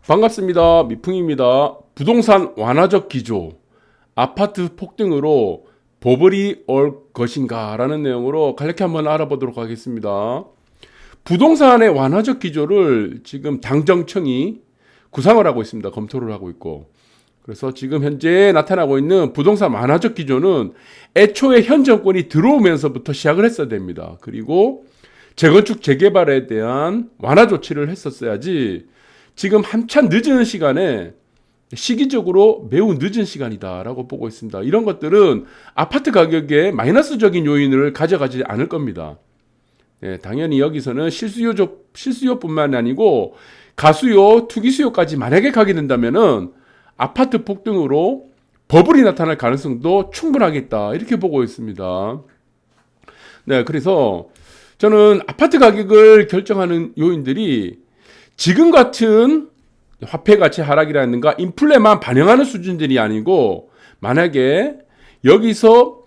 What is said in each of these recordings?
반갑습니다. 미풍입니다. 부동산 완화적 기조, 아파트 폭등으로 버블이 올 것인가 라는 내용으로 간략히 한번 알아보도록 하겠습니다. 부동산의 완화적 기조를 지금 당정청이 구상을 하고 있습니다. 검토를 하고 있고. 그래서 지금 현재 나타나고 있는 부동산 완화적 기조는 애초에 현 정권이 들어오면서부터 시작을 했어야 됩니다. 그리고 재건축 재개발에 대한 완화 조치를 했었어야지 지금 한참 늦은 시간에 시기적으로 매우 늦은 시간이다라고 보고 있습니다. 이런 것들은 아파트 가격에 마이너스적인 요인을 가져가지 않을 겁니다. 당연히 여기서는 실수요뿐만 아니고 가수요, 투기수요까지 만약에 가게 된다면은 아파트 폭등으로 버블이 나타날 가능성도 충분하게 있다. 이렇게 보고 있습니다. 그래서 저는 아파트 가격을 결정하는 요인들이 지금 같은 화폐 가치 하락이라든가 인플레만 반영하는 수준들이 아니고 만약에 여기서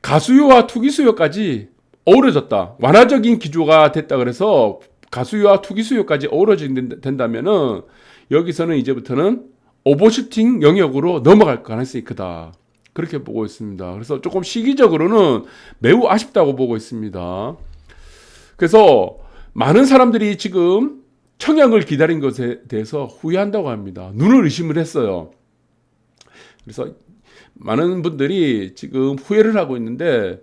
가수요와 투기수요까지 어우러졌다. 완화적인 기조가 됐다 그래서 가수요와 투기수요까지 어우러진다면은 여기서는 이제부터는 오버슈팅 영역으로 넘어갈 가능성이 크다. 그렇게 보고 있습니다. 그래서 조금 시기적으로는 매우 아쉽다고 보고 있습니다. 그래서 많은 사람들이 지금 청약을 기다린 것에 대해서 후회한다고 합니다. 눈을 의심을 했어요. 그래서 많은 분들이 지금 후회를 하고 있는데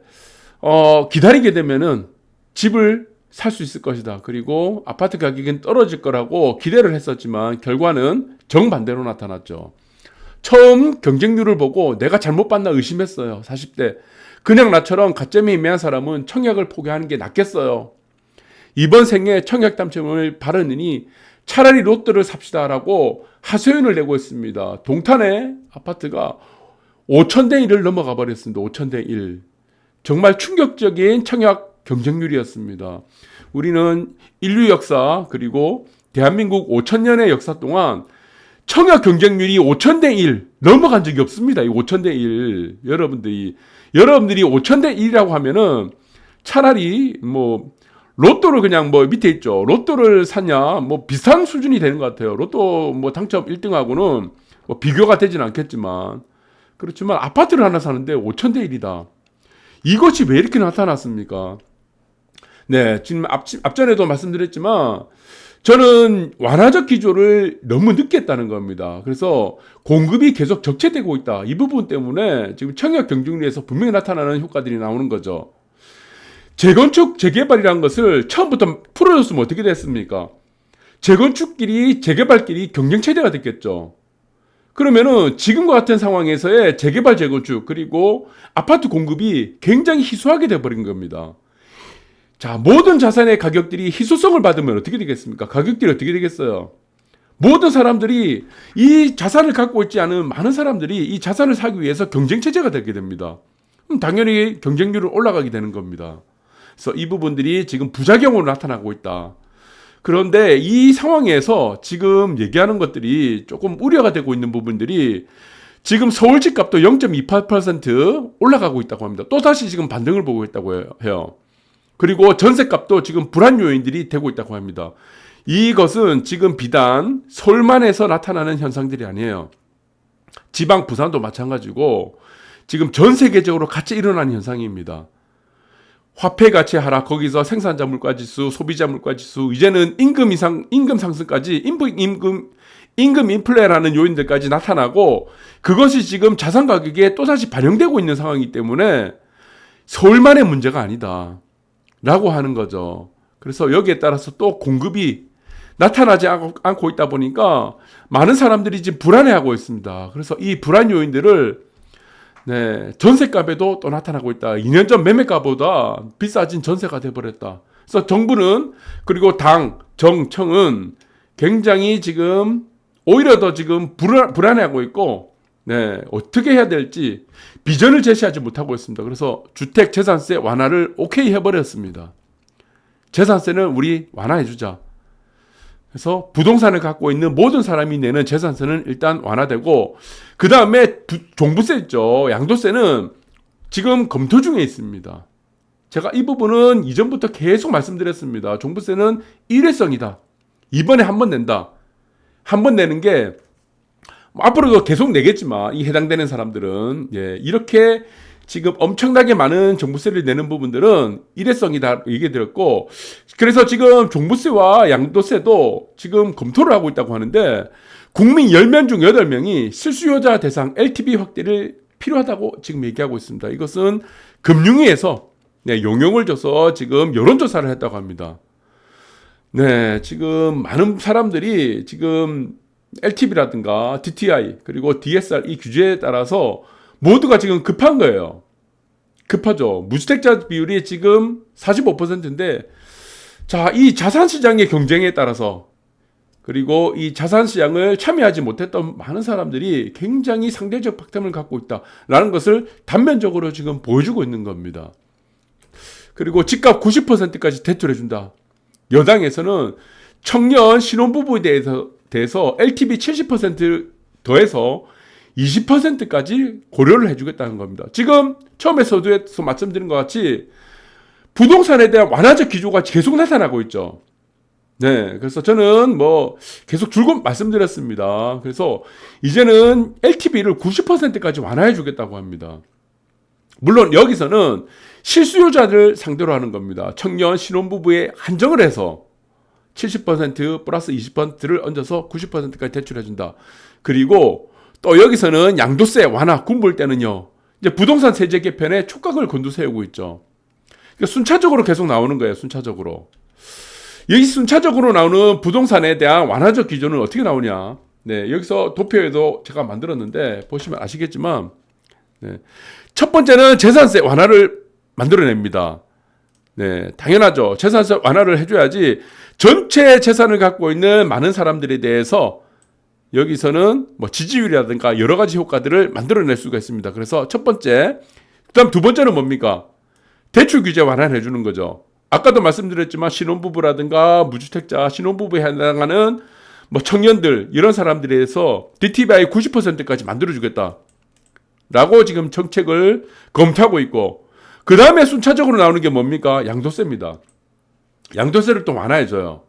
기다리게 되면은 집을 살 수 있을 것이다. 그리고 아파트 가격은 떨어질 거라고 기대를 했었지만 결과는 정반대로 나타났죠. 처음 경쟁률을 보고 내가 잘못 봤나 의심했어요. 40대. 그냥 나처럼 가점이 애매한 사람은 청약을 포기하는 게 낫겠어요. 이번 생에 청약 당첨을 바르느니 차라리 로또를 삽시다라고 하소연을 내고 있습니다. 동탄의 아파트가 5,000대 1을 넘어가 버렸습니다. 5,000대 1. 정말 충격적인 청약 경쟁률이었습니다. 우리는 인류 역사 그리고 대한민국 5,000년의 역사 동안 청약 경쟁률이 5,000대 1 넘어간 적이 없습니다. 이 5,000대 1. 여러분들이 5,000대 1이라고 하면은 차라리 로또를 그냥 밑에 있죠. 로또를 샀냐 비슷한 수준이 되는 것 같아요. 로또 당첨 1등하고는 비교가 되진 않겠지만 그렇지만 아파트를 하나 사는데 5,000대 1이다. 이것이 왜 이렇게 나타났습니까? 지금 앞전에도 말씀드렸지만 저는 완화적 기조를 너무 늦게 했다는 겁니다. 그래서 공급이 계속 적체되고 있다. 이 부분 때문에 지금 청약 경쟁률에서 분명히 나타나는 효과들이 나오는 거죠. 재건축, 재개발이라는 것을 처음부터 풀어줬으면 어떻게 됐습니까? 재건축끼리, 재개발끼리 경쟁체제가 됐겠죠. 그러면은 지금과 같은 상황에서의 재개발, 재건축, 그리고 아파트 공급이 굉장히 희소하게 돼버린 겁니다. 자, 모든 자산의 가격들이 희소성을 받으면 어떻게 되겠습니까? 가격들이 어떻게 되겠어요? 모든 사람들이 이 자산을 갖고 있지 않은 많은 사람들이 이 자산을 사기 위해서 경쟁체제가 되게 됩니다. 그럼 당연히 경쟁률은 올라가게 되는 겁니다. 그래서 이 부분들이 지금 부작용으로 나타나고 있다. 그런데 이 상황에서 지금 얘기하는 것들이 조금 우려가 되고 있는 부분들이 지금 서울 집값도 0.28% 올라가고 있다고 합니다. 또다시 지금 반등을 보고 있다고 해요. 그리고 전세값도 지금 불안 요인들이 되고 있다고 합니다. 이것은 지금 비단 서울만에서 나타나는 현상들이 아니에요. 지방 부산도 마찬가지고 지금 전 세계적으로 같이 일어나는 현상입니다. 화폐 가치 하락, 거기서 생산자 물가지수, 소비자 물가지수, 이제는 임금 상승까지 임금 인플레라는 요인들까지 나타나고 그것이 지금 자산 가격에 또다시 반영되고 있는 상황이기 때문에 서울만의 문제가 아니다 라고 하는 거죠. 그래서 여기에 따라서 또 공급이 나타나지 않고 있다 보니까 많은 사람들이 지금 불안해하고 있습니다. 그래서 이 불안 요인들을 전세값에도 또 나타나고 있다. 2년 전 매매가보다 비싸진 전세가 돼버렸다. 그래서 정부는 그리고 정청은 굉장히 지금 오히려 더 지금 불안해하고 있고 어떻게 해야 될지 비전을 제시하지 못하고 있습니다. 그래서 주택 재산세 완화를 오케이 해버렸습니다. 재산세는 우리 완화해주자. 그래서 부동산을 갖고 있는 모든 사람이 내는 재산세는 일단 완화되고 그 다음에 종부세 있죠. 양도세는 지금 검토 중에 있습니다. 제가 이 부분은 이전부터 계속 말씀드렸습니다. 종부세는 일회성이다. 이번에 한 번 낸다. 한 번 내는 게뭐 앞으로도 계속 내겠지만 이 해당되는 사람들은 이렇게 지금 엄청나게 많은 종부세를 내는 부분들은 일회성이다 얘기 드렸고, 그래서 지금 종부세와 양도세도 지금 검토를 하고 있다고 하는데 국민 10명 중 8명이 실수요자 대상 LTV 확대를 필요하다고 지금 얘기하고 있습니다. 이것은 금융위에서 용역을 줘서 지금 여론조사를 했다고 합니다. 네, 지금 많은 사람들이 지금 LTV라든가 DTI 그리고 DSR 이 규제에 따라서 모두가 지금 급한 거예요. 급하죠. 무주택자 비율이 지금 45%인데 자, 이 자산시장의 경쟁에 따라서 그리고 이 자산시장을 참여하지 못했던 많은 사람들이 굉장히 상대적 박탈감을 갖고 있다라는 것을 단면적으로 지금 보여주고 있는 겁니다. 그리고 집값 90%까지 대출해준다. 여당에서는 청년 신혼부부에 대해서 LTV 70% 더해서 20%까지 고려를 해주겠다는 겁니다. 지금 처음에 서두에서 말씀드린 것 같이 부동산에 대한 완화적 기조가 계속 나타나고 있죠. 네, 그래서 저는 뭐 계속 줄곧 말씀드렸습니다. 그래서 이제는 LTV를 90%까지 완화해 주겠다고 합니다. 물론 여기서는 실수요자를 상대로 하는 겁니다. 청년 신혼부부에 한정을 해서 70% 플러스 20%를 얹어서 90%까지 대출해준다. 그리고 또 여기서는 양도세 완화 군부일 때는요, 이제 부동산 세제 개편에 촉각을 곤두세우고 있죠. 그러니까 순차적으로 계속 나오는 거예요. 순차적으로. 여기 순차적으로 나오는 부동산에 대한 완화적 기조는 어떻게 나오냐. 네, 여기서 도표에도 제가 만들었는데 보시면 아시겠지만, 네, 첫 번째는 재산세 완화를 만들어냅니다. 네, 당연하죠. 재산세 완화를 해줘야지 전체 재산을 갖고 있는 많은 사람들에 대해서 여기서는 뭐 지지율이라든가 여러 가지 효과들을 만들어낼 수가 있습니다. 그래서 첫 번째, 그다음 두 번째는 뭡니까? 대출 규제 완화를 해주는 거죠. 아까도 말씀드렸지만 신혼부부라든가 무주택자, 신혼부부에 해당하는 뭐 청년들 이런 사람들에 대해서 DTI 90%까지 만들어주겠다. 라고 지금 정책을 검토하고 있고, 그 다음에 순차적으로 나오는 게 뭡니까? 양도세입니다. 양도세를 또 완화해줘요.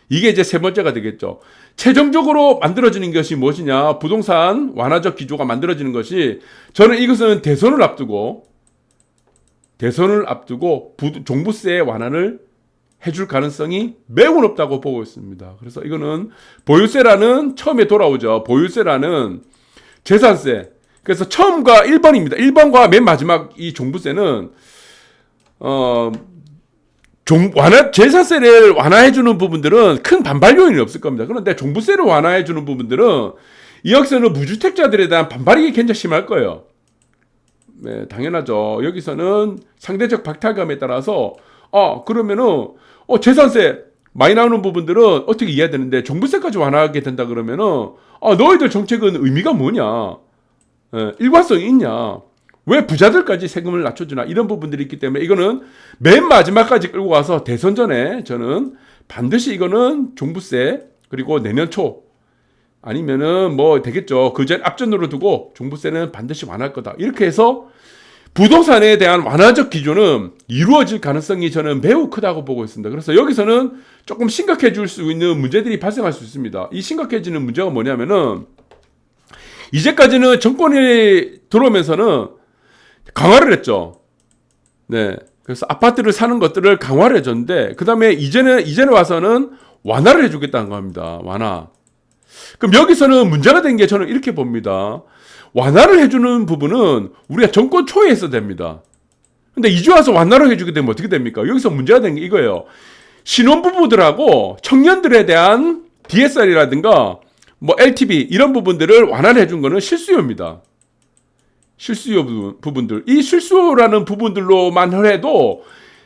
이게 이제 세 번째가 되겠죠. 최종적으로 만들어지는 것이 무엇이냐? 부동산 완화적 기조가 만들어지는 것이, 저는 이것은 대선을 앞두고 종부세 완화를 해줄 가능성이 매우 높다고 보고 있습니다. 그래서 이거는 보유세라는 처음에 돌아오죠. 보유세라는 재산세. 그래서 처음과 1번입니다. 1번과 맨 마지막 이 종부세는 재산세를 완화해주는 부분들은 큰 반발 요인이 없을 겁니다. 그런데 종부세를 완화해주는 부분들은 여기서는 무주택자들에 대한 반발이 굉장히 심할 거예요. 네, 당연하죠. 여기서는 상대적 박탈감에 따라서 그러면은 재산세 많이 나오는 부분들은 어떻게 이해해야 되는데 종부세까지 완화하게 된다 그러면은 너희들 정책은 의미가 뭐냐? 일관성이 있냐? 왜 부자들까지 세금을 낮춰주나? 이런 부분들이 있기 때문에 이거는 맨 마지막까지 끌고 가서 대선 전에 저는 반드시 이거는 종부세 그리고 내년 초 아니면은 뭐 되겠죠. 그 전 앞전으로 두고 종부세는 반드시 완화할 거다. 이렇게 해서 부동산에 대한 완화적 기조는 이루어질 가능성이 저는 매우 크다고 보고 있습니다. 그래서 여기서는 조금 심각해질 수 있는 문제들이 발생할 수 있습니다. 이 심각해지는 문제가 뭐냐면은 이제까지는 정권이 들어오면서는 강화를 했죠. 네. 그래서 아파트를 사는 것들을 강화를 해줬는데, 그 다음에 이제는 와서는 완화를 해주겠다는 겁니다. 완화. 그럼 여기서는 문제가 된 게 저는 이렇게 봅니다. 완화를 해주는 부분은 우리가 정권 초에 했어야 됩니다. 근데 이제 와서 완화를 해주게 되면 어떻게 됩니까? 여기서 문제가 된 게 이거예요. 신혼부부들하고 청년들에 대한 DSR이라든가 뭐 LTV 이런 부분들을 완화를 해준 거는 실수요입니다. 실수요 부분들. 이 실수요라는 부분들로만 해도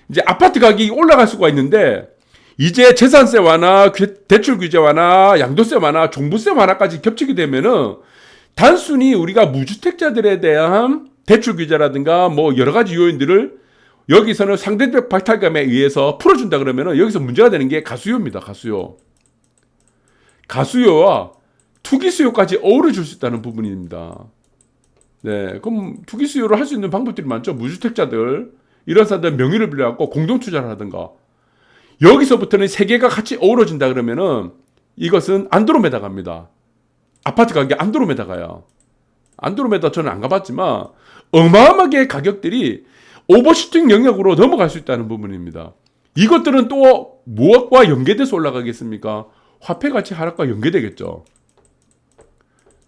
이제 아파트 가격이 올라갈 수가 있는데, 이제 재산세 완화, 대출 규제 완화, 양도세 완화, 종부세 완화까지 겹치게 되면은 단순히 우리가 무주택자들에 대한 대출 규제라든가 뭐 여러 가지 요인들을 여기서는 상대적 박탈감에 의해서 풀어준다 그러면은 여기서 문제가 되는 게 가수요입니다. 가수요와 투기 수요까지 어우러 줄 수 있다는 부분입니다. 네, 그럼 투기 수요를 할 수 있는 방법들이 많죠. 무주택자들, 이런 사람들 명의를 빌려갖고 공동 투자를 하든가. 여기서부터는 세 개가 같이 어우러진다 그러면은 이것은 안드로메다가입니다. 아파트 가격이 안드로메다가요. 안드로메다 저는 안 가봤지만 어마어마하게 가격들이 오버슈팅 영역으로 넘어갈 수 있다는 부분입니다. 이것들은 또 무엇과 연계돼서 올라가겠습니까? 화폐 가치 하락과 연계되겠죠.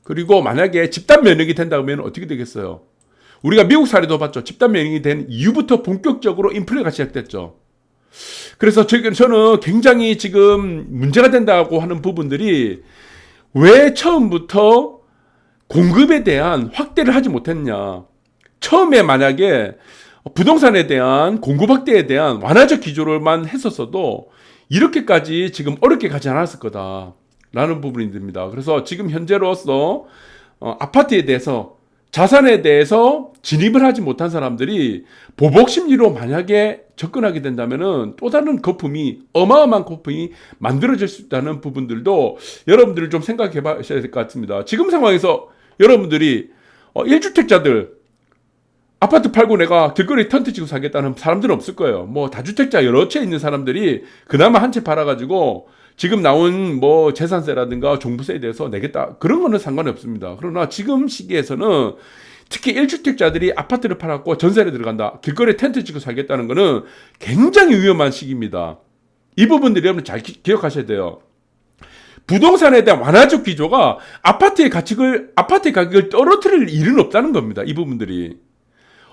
그리고 만약에 집단 면역이 된다면 어떻게 되겠어요? 우리가 미국 사례도 봤죠. 집단 면역이 된 이후부터 본격적으로 인플레가 시작됐죠. 그래서 저는 굉장히 지금 문제가 된다고 하는 부분들이 왜 처음부터 공급에 대한 확대를 하지 못했냐. 처음에 만약에 부동산에 대한 공급 확대에 대한 완화적 기조를만 했었어도 이렇게까지 지금 어렵게 가지 않았을 거다라는 부분이 듭니다. 그래서 지금 현재로서 아파트에 대해서 자산에 대해서 진입을 하지 못한 사람들이 보복 심리로 만약에 접근하게 된다면은 또 다른 거품이 어마어마한 거품이 만들어질 수 있다는 부분들도 여러분들이 좀 생각해 봐야 될 것 같습니다. 지금 상황에서 여러분들이 1주택자들 아파트 팔고 내가 길거리 텐트 치고 살겠다는 사람들은 없을 거예요. 뭐 다주택자 여러 채 있는 사람들이 그나마 한 채 팔아가지고 지금 나온 뭐 재산세라든가 종부세에 대해서 내겠다. 그런 거는 상관이 없습니다. 그러나 지금 시기에서는 특히 1주택자들이 아파트를 팔았고 전세를 들어간다. 길거리에 텐트 치고 살겠다는 거는 굉장히 위험한 시기입니다. 이 부분들이 여러분 잘 기억하셔야 돼요. 부동산에 대한 완화적 기조가 아파트의 가격을 떨어뜨릴 일은 없다는 겁니다. 이 부분들이.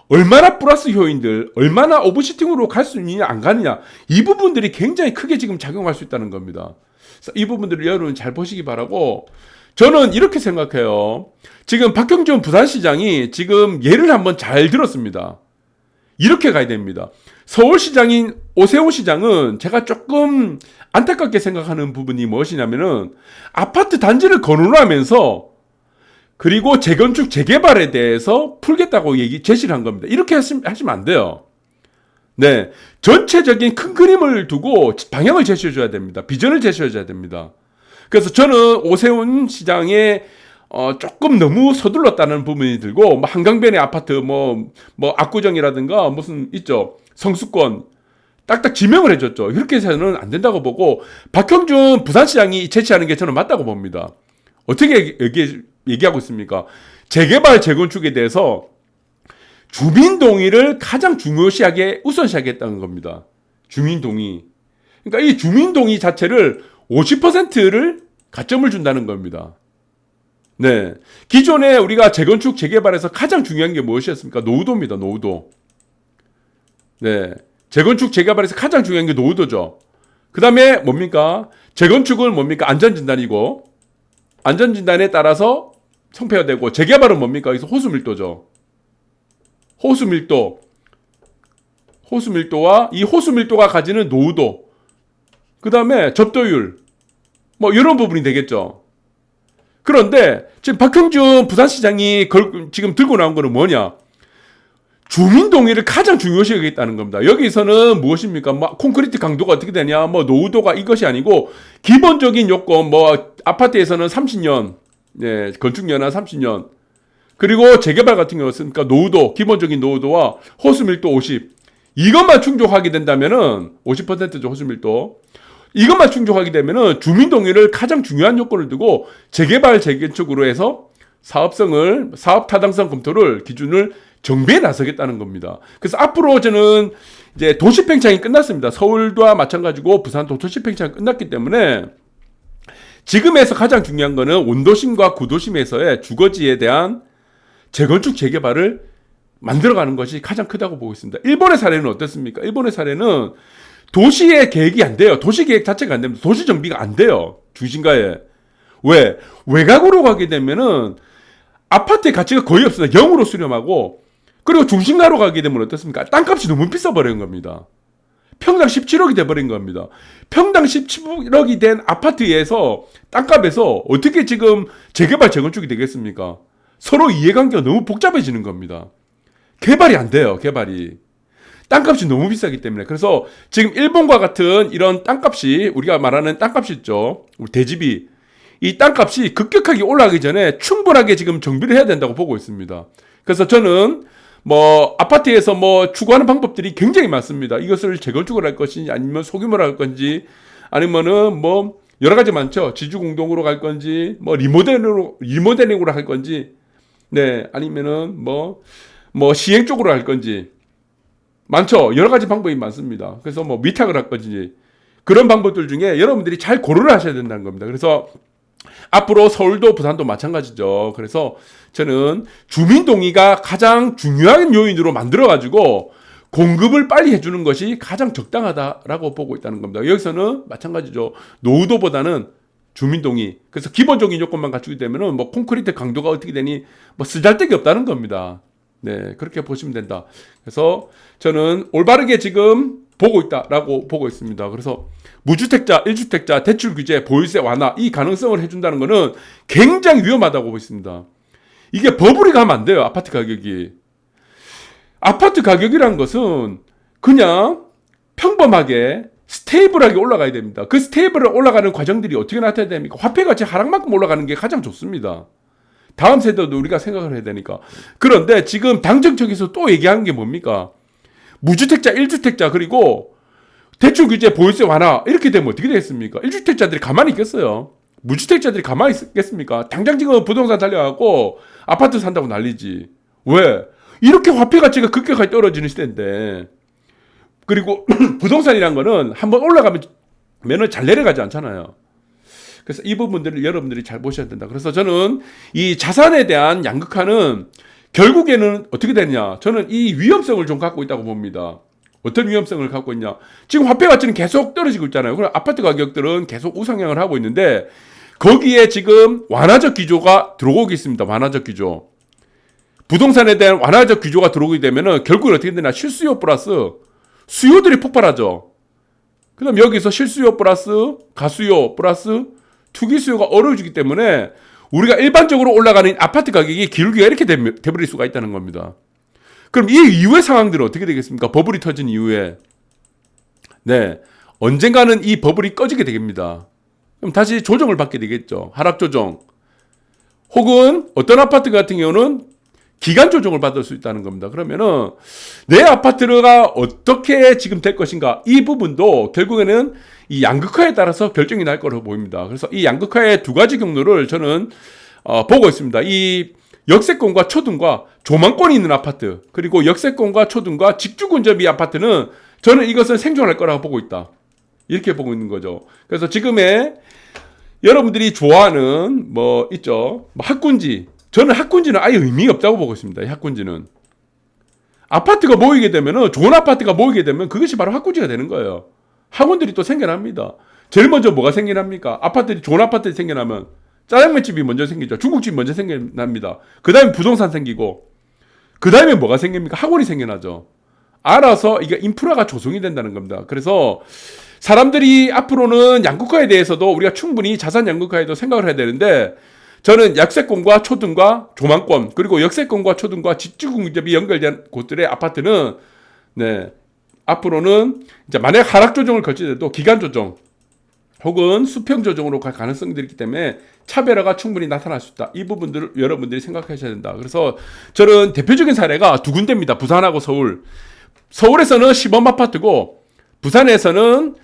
얼마나 플러스 효인들, 얼마나 오버시팅으로 갈 수 있느냐, 안 가느냐, 이 부분들이 굉장히 크게 지금 작용할 수 있다는 겁니다. 그래서 이 부분들을 여러분 잘 보시기 바라고, 저는 이렇게 생각해요. 지금 박형준 부산시장이 지금 예를 한번 잘 들었습니다. 이렇게 가야 됩니다. 서울시장인 오세훈 시장은 제가 조금 안타깝게 생각하는 부분이 무엇이냐면은 아파트 단지를 거론하면서 그리고 재건축, 재개발에 대해서 풀겠다고 제시를 한 겁니다. 이렇게 하시면 안 돼요. 네. 전체적인 큰 그림을 두고 방향을 제시해줘야 됩니다. 비전을 제시해줘야 됩니다. 그래서 저는 오세훈 시장의 조금 너무 서둘렀다는 부분이 들고, 뭐 한강변의 아파트, 뭐 압구정이라든가 무슨 있죠. 성수권. 딱딱 지명을 해줬죠. 이렇게 해서는 안 된다고 보고, 박형준 부산시장이 제시하는 게 저는 맞다고 봅니다. 어떻게 얘기하고 있습니까? 재개발, 재건축에 대해서 주민 동의를 가장 중요시하게 우선시하겠다는 겁니다. 주민 동의. 그러니까 이 주민 동의 자체를 50%를 가점을 준다는 겁니다. 네. 기존에 우리가 재건축, 재개발에서 가장 중요한 게 무엇이었습니까? 노후도입니다. 노후도. 네. 재건축, 재개발에서 가장 중요한 게 노후도죠. 그 다음에 뭡니까? 재건축은 뭡니까? 안전진단이고, 안전진단에 따라서 성패가 되고, 재개발은 뭡니까? 여기서 호수밀도죠. 호수밀도와 이 호수밀도가 가지는 노후도, 그 다음에 접도율, 뭐 이런 부분이 되겠죠. 그런데 지금 박형준 부산시장이 지금 들고 나온 거는 뭐냐? 주민 동의를 가장 중요시 여기겠다는 겁니다. 여기서는 무엇입니까? 뭐 콘크리트 강도가 어떻게 되냐? 뭐 노후도가 이것이 아니고 기본적인 요건, 뭐 아파트에서는 30년, 네, 건축 연한 30년. 그리고 재개발 같은 경우는 그러니까 노후도, 기본적인 노후도와 호수밀도 50. 이것만 충족하게 된다면은 50%죠, 호수밀도. 이것만 충족하게 되면은 주민 동의를 가장 중요한 요건을 두고 재개발, 재건축으로 해서 사업 타당성 검토를 기준을 정비에 나서겠다는 겁니다. 그래서 앞으로 저는 이제 도시 팽창이 끝났습니다. 서울과 마찬가지고 부산도 도시 팽창이 끝났기 때문에 지금에서 가장 중요한 거는 원도심과 구도심에서의 주거지에 대한 재건축, 재개발을 만들어가는 것이 가장 크다고 보고 있습니다. 일본의 사례는 어떻습니까? 일본의 사례는 도시의 계획이 안 돼요. 도시 계획 자체가 안 됩니다. 도시 정비가 안 돼요. 중심가에. 왜? 외곽으로 가게 되면은 아파트의 가치가 거의 없습니다. 0으로 수렴하고, 그리고 중심가로 가게 되면 어떻습니까? 땅값이 너무 비싸버린 겁니다. 평당 17억이 돼버린 겁니다. 평당 17억이 된 아파트에서, 땅값에서 어떻게 지금 재개발, 재건축이 되겠습니까? 서로 이해관계가 너무 복잡해지는 겁니다. 개발이 안 돼요, 개발이. 땅값이 너무 비싸기 때문에. 그래서 지금 일본과 같은 이런 땅값이, 우리가 말하는 땅값이 있죠. 우리 대집이. 이 땅값이 급격하게 올라가기 전에 충분하게 지금 정비를 해야 된다고 보고 있습니다. 그래서 저는 뭐 아파트에서 뭐 추구하는 방법들이 굉장히 많습니다. 이것을 재건축을 할 것인지 아니면 소규모로 할 건지 아니면은 뭐 여러 가지 많죠. 지주 공동으로 갈 건지, 뭐 리모델링으로 할 건지, 네, 아니면은 뭐 시행 쪽으로 할 건지 많죠. 여러 가지 방법이 많습니다. 그래서 뭐 위탁을 할 건지 그런 방법들 중에 여러분들이 잘 고려를 하셔야 된다는 겁니다. 그래서 앞으로 서울도 부산도 마찬가지죠. 그래서 저는 주민 동의가 가장 중요한 요인으로 만들어 가지고 공급을 빨리 해주는 것이 가장 적당하다라고 보고 있다는 겁니다. 여기서는 마찬가지죠. 노후도보다는 주민 동의. 그래서 기본적인 요건만 갖추게 되면은 뭐 콘크리트 강도가 어떻게 되니 뭐 쓰잘데기 없다는 겁니다. 네, 그렇게 보시면 된다. 그래서 저는 올바르게 지금 보고 있다라고 보고 있습니다. 그래서 무주택자, 1주택자 대출 규제, 보유세 완화 이 가능성을 해준다는 것은 굉장히 위험하다고 보고 있습니다. 이게 버블이 가면 안 돼요. 아파트 가격이. 아파트 가격이란 것은 그냥 평범하게 스테이블하게 올라가야 됩니다. 그 스테이블하게 올라가는 과정들이 어떻게 나타나야 됩니까? 화폐 가치 하락만큼 올라가는 게 가장 좋습니다. 다음 세대도 우리가 생각을 해야 되니까. 그런데 지금 당정청에서 또 얘기하는 게 뭡니까? 무주택자, 1주택자 그리고 대출 규제, 보유세 완화 이렇게 되면 어떻게 되겠습니까? 1주택자들이 가만히 있겠어요? 무주택자들이 가만히 있겠습니까? 당장 지금 부동산 달려가고 아파트 산다고 난리지. 왜? 이렇게 화폐 가치가 급격하게 떨어지는 시대인데, 그리고 부동산이란 거는 한번 올라가면 잘 내려가지 않잖아요. 그래서 이 부분들을 여러분들이 잘 보셔야 된다. 그래서 저는 이 자산에 대한 양극화는 결국에는 어떻게 되느냐. 저는 이 위험성을 좀 갖고 있다고 봅니다. 어떤 위험성을 갖고 있냐. 지금 화폐 가치는 계속 떨어지고 있잖아요. 그럼 아파트 가격들은 계속 우상향을 하고 있는데 거기에 지금 완화적 기조가 들어오고 있습니다. 완화적 기조. 부동산에 대한 완화적 기조가 들어오게 되면은 결국은 어떻게 되냐. 실수요 플러스 수요들이 폭발하죠. 그 다음 여기서 실수요 플러스 가수요 플러스 투기 수요가 어려워지기 때문에 우리가 일반적으로 올라가는 아파트 가격이 기울기가 이렇게 돼버릴 수가 있다는 겁니다. 그럼 이 이후의 상황들은 어떻게 되겠습니까? 버블이 터진 이후에. 네. 언젠가는 이 버블이 꺼지게 됩니다. 그럼 다시 조정을 받게 되겠죠. 하락 조정. 혹은 어떤 아파트 같은 경우는 기간 조정을 받을 수 있다는 겁니다. 그러면은 내 아파트가 어떻게 지금 될 것인가 이 부분도 결국에는 이 양극화에 따라서 결정이 날 거로 보입니다. 그래서 이 양극화의 두 가지 경로를 저는 보고 있습니다. 이 역세권과 초등과 조망권이 있는 아파트 그리고 역세권과 초등과 직주근접이 아파트는 저는 이것은 생존할 거라고 보고 있다. 이렇게 보고 있는 거죠. 그래서 지금의 여러분들이 좋아하는 뭐 있죠. 뭐 학군지. 저는 학군지는 아예 의미가 없다고 보고 있습니다. 이 학군지는. 아파트가 모이게 되면은, 좋은 아파트가 모이게 되면 그것이 바로 학군지가 되는 거예요. 학원들이 또 생겨납니다. 제일 먼저 뭐가 생겨납니까? 아파트들이, 좋은 아파트들이 생겨나면 짜장면집이 먼저 생기죠. 중국집이 먼저 생겨납니다. 그 다음에 부동산 생기고, 그 다음에 뭐가 생깁니까? 학원이 생겨나죠. 알아서 이게 인프라가 조성이 된다는 겁니다. 그래서 사람들이 앞으로는 양극화에 대해서도 우리가 충분히 자산 양극화에도 생각을 해야 되는데, 저는 약세권과 초등과 조망권 그리고 역세권과 초등과 직주근접이 연결된 곳들의 아파트는 네 앞으로는 이제 만약 하락 조정을 거치더라도 기간 조정 혹은 수평 조정으로 갈 가능성들이 있기 때문에 차별화가 충분히 나타날 수 있다. 이 부분들을 여러분들이 생각하셔야 된다. 그래서 저는 대표적인 사례가 두 군데입니다. 부산하고 서울. 서울에서는 시범 아파트고 부산에서는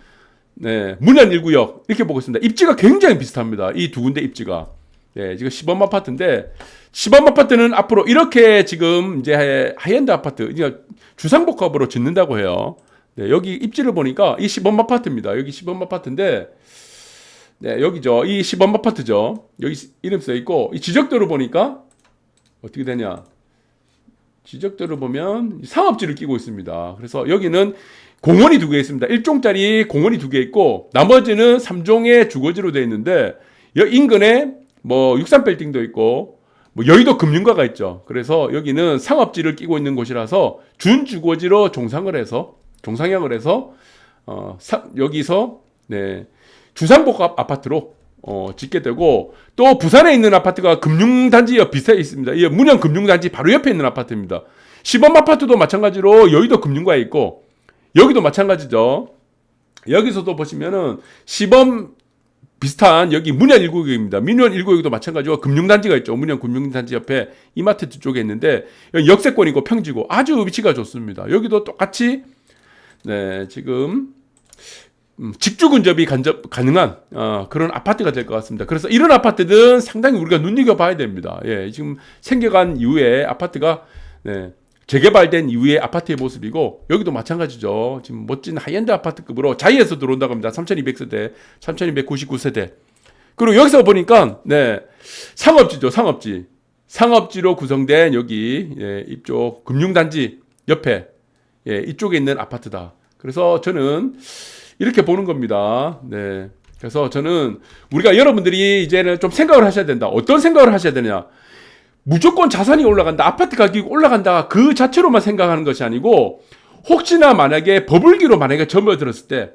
네, 문현 1구역 이렇게 보고 있습니다. 입지가 굉장히 비슷합니다. 이 두 군데 입지가. 네, 지금 시범 아파트인데 시범 아파트는 앞으로 이렇게 지금 이제 하이엔드 아파트, 그러니까 주상복합으로 짓는다고 해요. 네, 여기 입지를 보니까 이 시범 아파트입니다. 여기 시범 아파트인데, 네, 여기죠. 이 시범 아파트죠. 여기 이름 써 있고 이 지적도를 보니까 어떻게 되냐? 지적도를 보면 상업지를 끼고 있습니다. 그래서 여기는 공원이 두 개 있습니다. 1종짜리 공원이 두 개 있고 나머지는 3종의 주거지로 되어 있는데 인근에 뭐 63빌딩도 있고 뭐 여의도 금융가가 있죠. 그래서 여기는 상업지를 끼고 있는 곳이라서 준주거지로 종상을 해서 여기서 네, 주상복합 아파트로 짓게 되고 또 부산에 있는 아파트가 금융단지 옆 비슷해 있습니다. 이 문현 금융단지 바로 옆에 있는 아파트입니다. 시범 아파트도 마찬가지로 여의도 금융가에 있고 여기도 마찬가지죠. 여기서도 보시면은 시범 비슷한 여기 문현 1구역입니다. 문현 1구역도 마찬가지로 금융단지가 있죠. 문현 금융단지 옆에 이마트 쪽에 있는데 여기 역세권이고 평지고 아주 위치가 좋습니다. 여기도 똑같이 네, 지금 직주 근접이 가능한 그런 아파트가 될 것 같습니다. 그래서 이런 아파트들은 상당히 우리가 눈여겨봐야 됩니다. 예, 지금 생겨간 이후에 아파트가 네, 재개발된 이후의 아파트의 모습이고 여기도 마찬가지죠. 지금 멋진 하이엔드 아파트급으로 자이에서 들어온다고 합니다. 3200세대, 3299세대. 그리고 여기서 보니까 네, 상업지죠. 상업지로 구성된 여기 예, 이쪽 금융단지 옆에 예, 이쪽에 있는 아파트다. 그래서 저는 이렇게 보는 겁니다. 네. 그래서 저는 우리가 여러분들이 이제는 좀 생각을 하셔야 된다. 어떤 생각을 하셔야 되냐? 무조건 자산이 올라간다, 아파트 가격이 올라간다 그 자체로만 생각하는 것이 아니고 혹시나 만약에 버블기로 만약에 접어들었을 때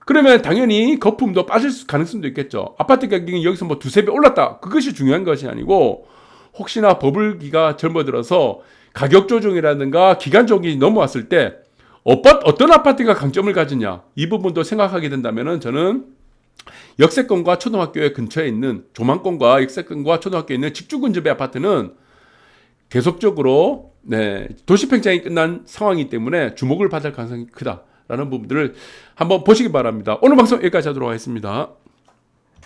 그러면 당연히 거품도 빠질 가능성도 있겠죠. 아파트 가격이 여기서 뭐 두세 배 올랐다. 그것이 중요한 것이 아니고 혹시나 버블기가 접어들어서 가격 조정이라든가 기간 조정이 넘어왔을 때 어떤 아파트가 강점을 가지냐 이 부분도 생각하게 된다면은 저는 역세권과 초등학교의 근처에 있는 조망권과 역세권과 초등학교에 있는 직주 근접의 아파트는 계속적으로 네, 도시 팽창이 끝난 상황이기 때문에 주목을 받을 가능성이 크다라는 부분들을 한번 보시기 바랍니다. 오늘 방송 여기까지 하도록 하겠습니다.